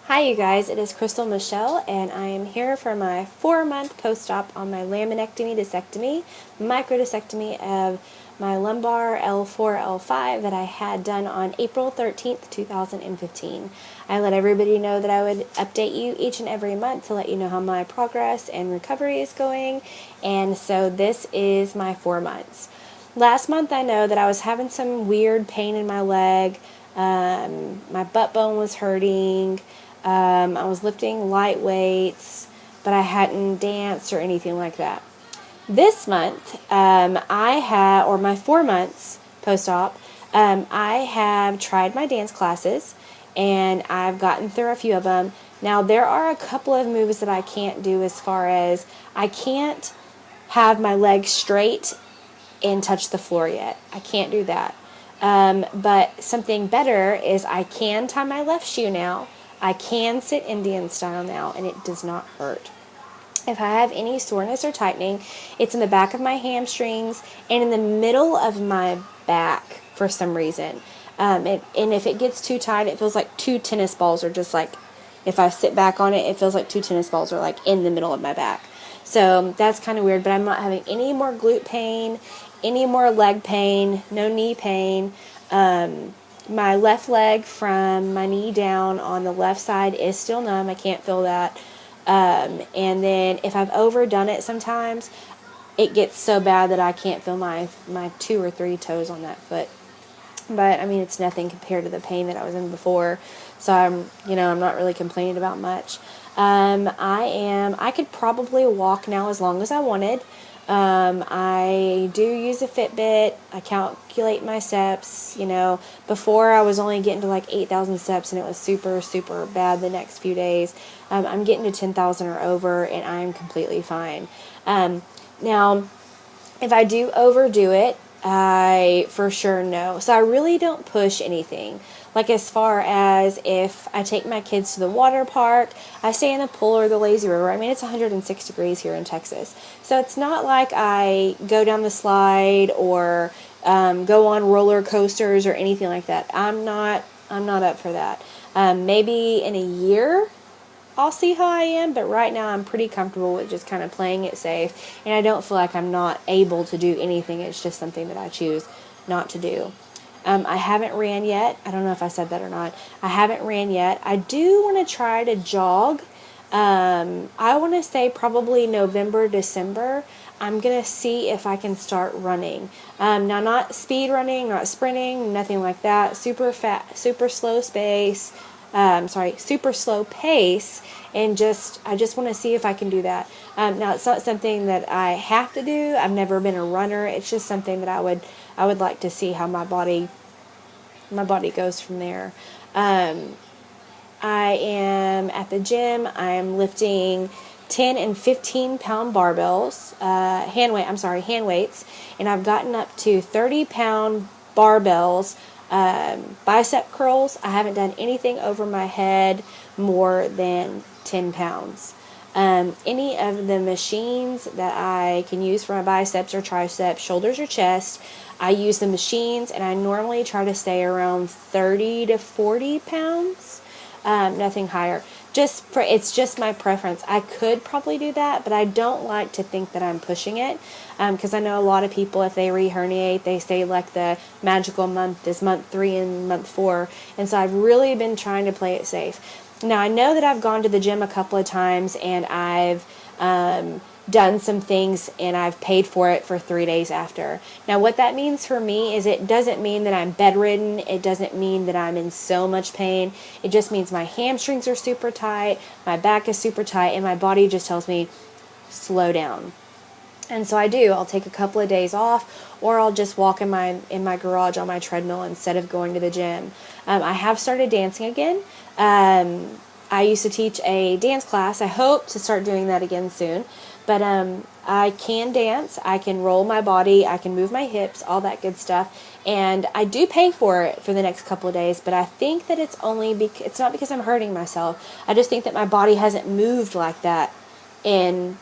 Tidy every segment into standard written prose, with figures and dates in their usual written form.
Hi you guys, it is Crystal Michelle and I am here for my 4-month post-op on my laminectomy discectomy, microdiscectomy of my lumbar L4L5 that I had done on April 13th, 2015. I let everybody know that I would update you each and every month to let you know how my progress and recovery is going, and so this is my 4 months. Last month I know that I was having some weird pain in my leg. My butt bone was hurting. I was lifting light weights, but I hadn't danced or anything like that. This month, my 4 months post-op, I have tried my dance classes, and I've gotten through a few of them. Now, there are a couple of moves that I can't do, as far as I can't have my legs straight and touch the floor yet. I can't do that. But something better is I can tie my left shoe now. I can sit Indian style now, and it does not hurt. If I have any soreness or tightening, it's in the back of my hamstrings and in the middle of my back for some reason. And if it gets too tight, it feels like two tennis balls are just like, if I sit back on it, it feels like two tennis balls are like in the middle of my back. So that's kind of weird, but I'm not having any more glute pain, any more leg pain, no knee pain. My left leg from my knee down on the left side is still numb. I can't feel that. And then if I've overdone it sometimes, it gets so bad that I can't feel my 2 or 3 toes on that foot. But I mean, it's nothing compared to the pain that I was in before. So I'm not really complaining about much. I could probably walk now as long as I wanted. I do use a Fitbit. I calculate my steps. Before I was only getting to like 8,000 steps, and it was super, super bad the next few days. I'm getting to 10,000 or over, and I'm completely fine. Now, if I do overdo it, I for sure know. So I really don't push anything. Like, as far as if I take my kids to the water park, I stay in the pool or the lazy river. I mean, it's 106 degrees here in Texas. So it's not like I go down the slide or go on roller coasters or anything like that. I'm not up for that. Maybe in a year I'll see how I am, but right now I'm pretty comfortable with just kind of playing it safe, and I don't feel like I'm not able to do anything. It's just something that I choose not to do. I haven't ran yet. I don't know if I said that or not. I haven't ran yet. I do want to try to jog. I want to say probably November, December. I'm going to see if I can start running. Now, not speed running, not sprinting, nothing like that. Super slow pace, and I just want to see if I can do that. Now, it's not something that I have to do. I've never been a runner. It's just something that I would like to see how my body goes from there. I am at the gym. I'm lifting 10 and 15 pound barbells, hand weights, and I've gotten up to 30-pound barbells. Bicep curls, I haven't done anything over my head more than 10 pounds. Any of the machines that I can use for my biceps or triceps, shoulders or chest, I use the machines, and I normally try to stay around 30 to 40 pounds, nothing higher. It's just my preference. I could probably do that, but I don't like to think that I'm pushing it, because I know a lot of people, if they re-herniate, they say like the magical month is month 3 and month 4, and so I've really been trying to play it safe. Now, I know that I've gone to the gym a couple of times, and I've done some things, and I've paid for it for 3 days after. Now, what that means for me is it doesn't mean that I'm bedridden. It doesn't mean that I'm in so much pain. It just means my hamstrings are super tight, my back is super tight, and my body just tells me, slow down. And so I do. I'll take a couple of days off, or I'll just walk in my garage on my treadmill instead of going to the gym. I have started dancing again. I used to teach a dance class. I hope to start doing that again soon. But I can dance. I can roll my body. I can move my hips, all that good stuff. And I do pay for it for the next couple of days. But I think that it's not because I'm hurting myself. I just think that my body hasn't moved like that in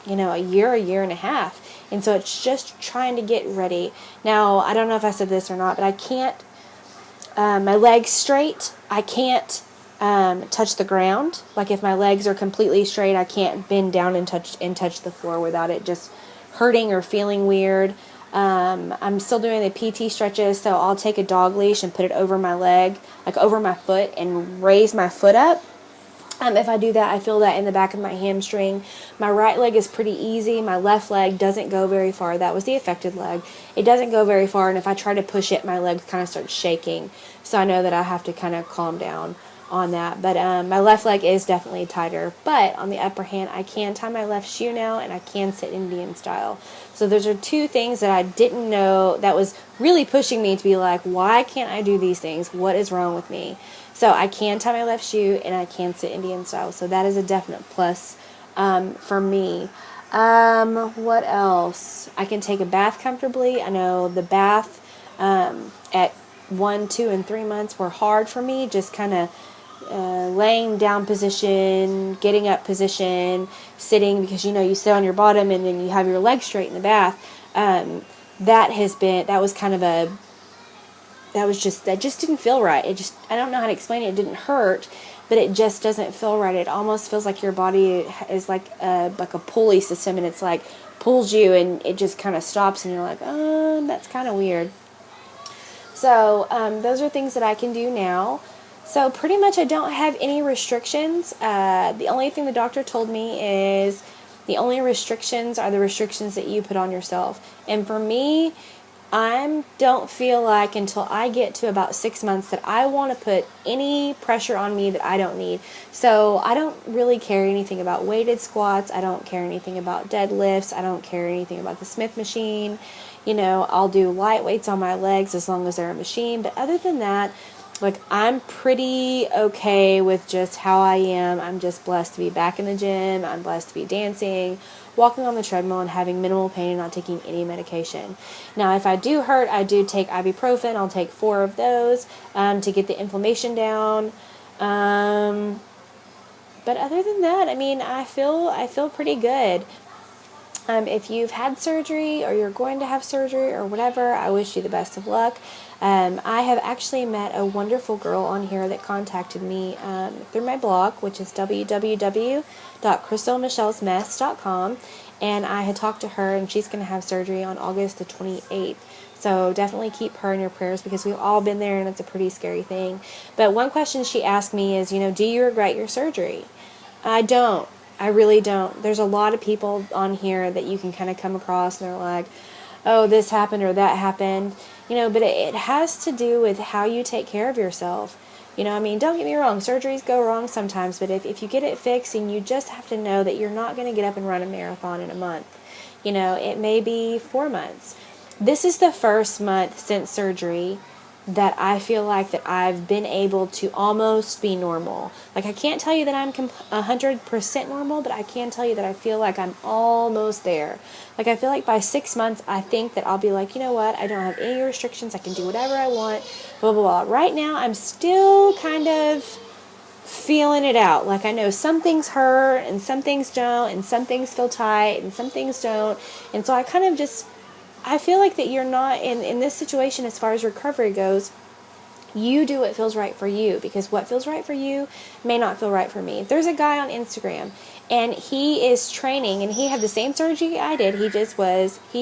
a year and a half. And so it's just trying to get ready. Now, I don't know if I said this or not, but I can't, my legs straight, I can't touch the ground. Like if my legs are completely straight, I can't bend down and touch the floor without it just hurting or feeling weird. I'm still doing the PT stretches, so I'll take a dog leash and put it over my leg, like over my foot, and raise my foot up. If I do that, I feel that in the back of my hamstring. My right leg is pretty easy. My left leg doesn't go very far. That was the affected leg. It doesn't go very far, and if I try to push it, my leg kind of starts shaking. So I know that I have to kind of calm down on that. But my left leg is definitely tighter. But on the upper hand, I can tie my left shoe now, and I can sit Indian style. So those are two things that I didn't know that was really pushing me to be like, why can't I do these things? What is wrong with me? So I can tie my left shoe and I can sit Indian style. So that is a definite plus for me. What else? I can take a bath comfortably. I know the bath at 1, 2, and 3 months were hard for me. Just kind of laying down position, getting up position, sitting, because you sit on your bottom and then you have your legs straight in the bath. That just didn't feel right. I don't know how to explain it. It didn't hurt, but it just doesn't feel right. It almost feels like your body is like a pulley system, and it's like pulls you and it just kind of stops, and you're like, oh, that's kind of weird. So those are things that I can do now. So pretty much I don't have any restrictions. The only thing the doctor told me is the only restrictions are the restrictions that you put on yourself. And for me, I don't feel like until I get to about 6 months that I want to put any pressure on me that I don't need. So I don't really care anything about weighted squats. I don't care anything about deadlifts. I don't care anything about the Smith machine. I'll do light weights on my legs as long as they're a machine. But other than that, I'm pretty okay with just how I am. I'm just blessed to be back in the gym. I'm blessed to be dancing, walking on the treadmill, and having minimal pain and not taking any medication. Now, if I do hurt, I do take ibuprofen. I'll take 4 of those to get the inflammation down. But other than that, I feel pretty good. If you've had surgery or you're going to have surgery or whatever, I wish you the best of luck. I have actually met a wonderful girl on here that contacted me through my blog, which is www.crystalmichelsmess.com, and I had talked to her, and she's going to have surgery on August the 28th. So definitely keep her in your prayers, because we've all been there, and it's a pretty scary thing. But one question she asked me is, do you regret your surgery? I don't. I really don't. There's a lot of people on here that you can kind of come across, and they're like, oh, this happened or that happened. But it has to do with how you take care of yourself. Don't get me wrong, surgeries go wrong sometimes, but if you get it fixed, and you just have to know that you're not going to get up and run a marathon in a month. It may be 4 months. This is the first month since surgery that I feel like that I've been able to almost be normal. I can't tell you that I'm 100% normal, but I can tell you that I feel like I'm almost there. I feel like by 6 months, I think that I'll be like, you know what, I don't have any restrictions, I can do whatever I want, blah, blah, blah. Right now, I'm still kind of feeling it out. I know some things hurt, and some things don't, and some things feel tight, and some things don't, and so I kind of just, I feel like that you're not, in this situation as far as recovery goes, you do what feels right for you, because what feels right for you may not feel right for me. There's a guy on Instagram, and he is training, and he had the same surgery I did. He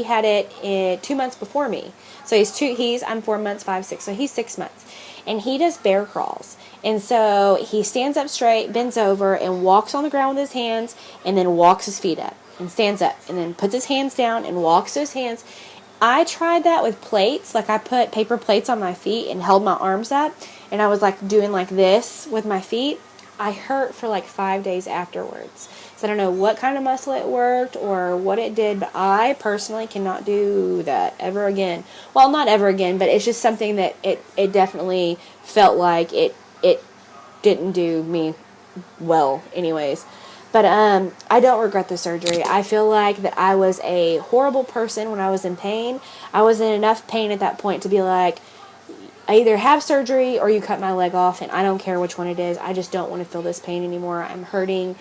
had it 2 months before me. So I'm 4 months, 5, 6, so he's 6 months. And he does bear crawls. And so he stands up straight, bends over, and walks on the ground with his hands, and then walks his feet up, and stands up, and then puts his hands down, and walks his hands. I tried that with plates. I put paper plates on my feet and held my arms up, and I was doing this with my feet. I hurt for 5 days afterwards. So I don't know what kind of muscle it worked or what it did, but I personally cannot do that ever again. Well, not ever again, but it's just something that it definitely felt like it didn't do me well anyways. But I don't regret the surgery. I feel like that I was a horrible person when I was in pain. I was in enough pain at that point to be like, I either have surgery or you cut my leg off, and I don't care which one it is. I just don't want to feel this pain anymore. I'm hurting,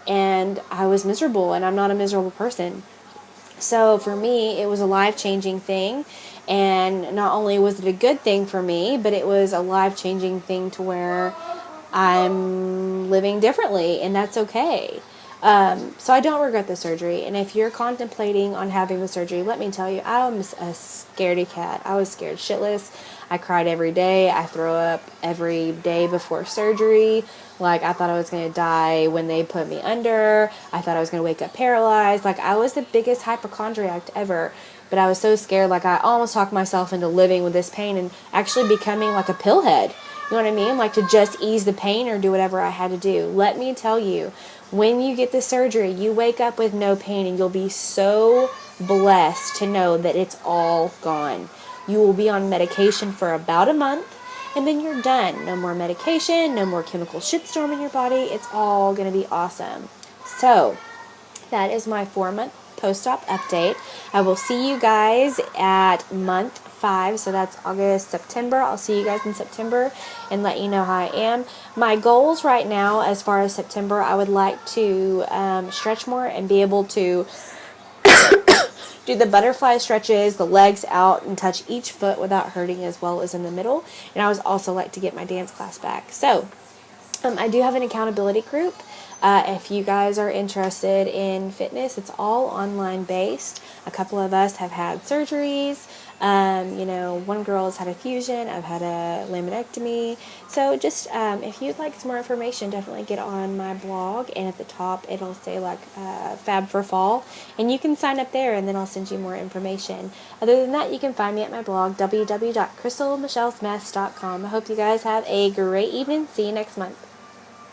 and I was miserable, and I'm not a miserable person. So for me, it was a life-changing thing, and not only was it a good thing for me, but it was a life-changing thing to where I'm living differently, and that's okay. So I don't regret the surgery. And if you're contemplating on having the surgery, let me tell you, I was a scaredy cat. I was scared shitless. I cried every day. I throw up every day before surgery. Like, I thought I was going to die when they put me under. I thought I was going to wake up paralyzed. Like, I was the biggest hypochondriac ever. But I was so scared, like, I almost talked myself into living with this pain and actually becoming like a pillhead. You know what I mean? Like, to just ease the pain or do whatever I had to do. Let me tell you, when you get the surgery, you wake up with no pain, and you'll be so blessed to know that it's all gone. You will be on medication for about a month, and then you're done. No more medication, no more chemical shitstorm in your body. It's all going to be awesome. So, that is my 4-month post-op update. I will see you guys at month 5, so that's August, September. I'll see you guys in September and let you know how I am. My goals right now, as far as September, I would like to stretch more and be able to do the butterfly stretches, the legs out, and touch each foot without hurting, as well as in the middle. And I would also like to get my dance class back. So, I do have an accountability group. If you guys are interested in fitness, it's all online based. A couple of us have had surgeries. One girl has had a fusion. I've had a laminectomy. So just if you'd like some more information, definitely get on my blog. And at the top, it'll say like Fab for Fall. And you can sign up there, and then I'll send you more information. Other than that, you can find me at my blog, www.crystalmichelsmess.com. I hope you guys have a great evening. See you next month.